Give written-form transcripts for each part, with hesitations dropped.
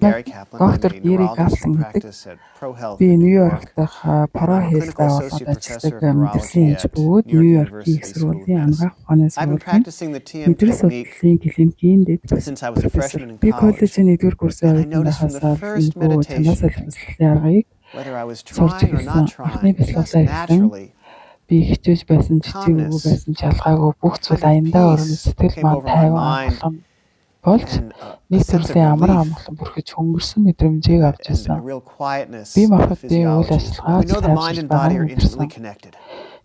Gary Kaplan. I'm Доктор a Гэри neurologist Каплан who гэдэг practice at ProHealth би in New Нью-Йорк York. дахь And I'm a ProHealth clinical байгууллагад associate professor ажилладаг of мэдрэлийн neurology эмч at бөгөөд New York Нью-Йоркийн их University School of сургуулийн Medicine. анагаах ухааны I've been сургуулийн practicing the TM мэдрэл technique судлалын клиникийн дэд since I was a профессор. freshman in Би college. коллежийн 1-р курсын And I оюутан noticed from the байхаас first энэхүү чанаас meditation, алхамлалын аргыг whether I was сурч trying or not эхэлсэн. Анхны trying, just бясалгалаа эхлэн naturally, би хичээж байсан, жижиггүй calmness, байсан, шалгаагүй бүх a зүйл kind of аяндаа орно peace сэтгэл came маань over my тайван mind амгалан болж and a нэг sense of төрлийн амар relief амгалан бүрхэж хөнгөрсөн мэдрэмжийг авч and a ирсэн. real quietness Би of the махбодын үйл physiology. We ажиллагаа know the mind and body are intimately хайршилж connected.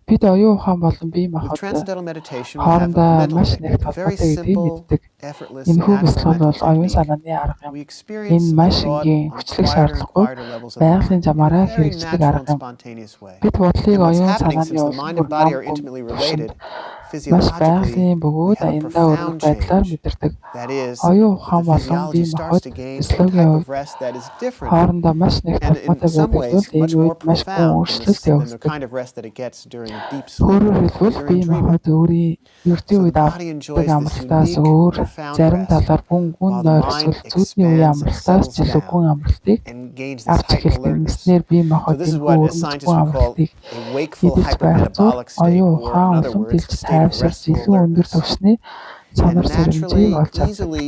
бид оюун ухаан болон бие With махбод transcendental meditation, we have a хоорондоо mental маш нэг technique, a very холбоотой гэдгийг simple, мэддэг. effortless, Энэхүү natural бясалгал mental бол оюун technique. санааны арга юм. We Энэ experience the маш thought энгийн on хүчлэг quieter and шаардлагагүй quieter levels of the байгалийн mind in a замаараа very хэрэгждэг natural арга and юм. spontaneous way. Бид бодлыг And what's оюун happening, санааны since the mind and body are улам intimately гомдсон related, маш physiologically, байгалийн we бөгөөд have a аяндаа өргөх profound байдлаар change. мэдэрдэг. That is, Оюун that ухаан the болон physiology бие starts махбод to gain a физиологийн type хувьд of rest that is different хоорондоо маш нэг and in холбоотой some байдаг ways бол much энэ more үед маш гүн profound өөрчлөлт than the явагддаг. kind of rest that it gets during deep sleep Өөрөөр or хэлбэл during бие dreaming. махбод өөрийн ердийн So үед the body авдаг enjoys this амралтаас unique, өөр profound зарим rest талаар гүн while the нойр mind эсвэл зүүдний үеийн expands and амралтаас settles жилүүгэн down амралтыг and gains this авч heightened эхэлдэг. alertness. Ингэснээр бие So махбод this is энэхүү what a өргөмжгүй scientist would call амралтыг a wakeful мэдэж байх зур hypermetabolic state, оюун or in ухаан other улам words, a дэлж state of тайвширч restful илүү өндөр alertness. түвшний And чанар сэрэмжийг naturally, олж авдаг. easily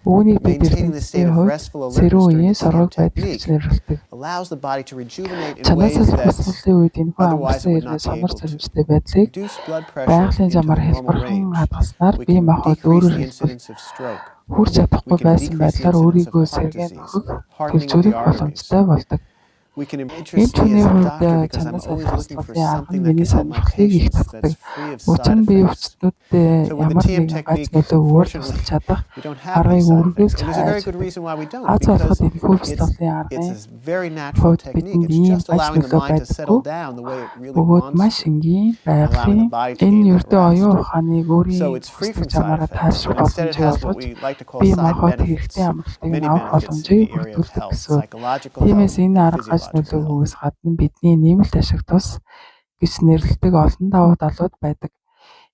Үүнийг бид maintaining this state эрдэмтдийн of хувьд restful сэрүүн alertness during үеийн the TM сорог байдал гэж technique нэрлэдэг. allows the body to rejuvenate in Чанаас ways that босголын үед энэхүү otherwise амарсан it would ирнэ not be сонор able to. сэрэмжтэй байдлыг Reduce blood pressure байгалийн into замаар the normal хэлбэрхэн range. хадгаснаар We бие can махбод decrease өөрөөр the хэлбэл incidence of stroke. хүрч We чадахгүй can байсан decrease the байдлаар incidence of өөрийгөө heart сэргээн disease, өгөх hardening of the төлөвлөрөх arteries. боломжтой болдог. We can Энэ interest me түүний as a хувьд doctor because I'm чанаас always looking for босголын арга something нь that миний can help my сонирхлыг их patients татдаг. that's free of Учир side нь бие effects. өвчтнүүдэд So with the ямар TM нэгэн гац technique, нөлөөгөөр unfortunately, тусалж чадах we don't have аргыг these side үргэлж effects. And there's a very хайж good reason why we don't, аз because болоход энэхүү it's бясалгалын it's аргын a very natural хувьд technique. бидэнд It's ийм just маш allowing the нөлөө mind to байдаггүй. settle down the way it really Бөгөөд wants маш to, энгийн and allowing the байгалийн body to энэ gain that ердөө оюун rest. ухааныг So өөрийн it's free хүсдэг from side замаараа effects, тайвшрах and instead it боломжийг has what олгож we like to call бие side махбод benefits, хэрэгтэй амралтыг many авах benefits in боломжийг the area of бүрдүүлдэг health, гэсэн. psychological health, Тиймээс энэ and арга гаж physiological health. нөлөөгөөс гадна бидний нэмэлт ашиг тус гэж нэрлэдэг олон давуу талууд байдаг.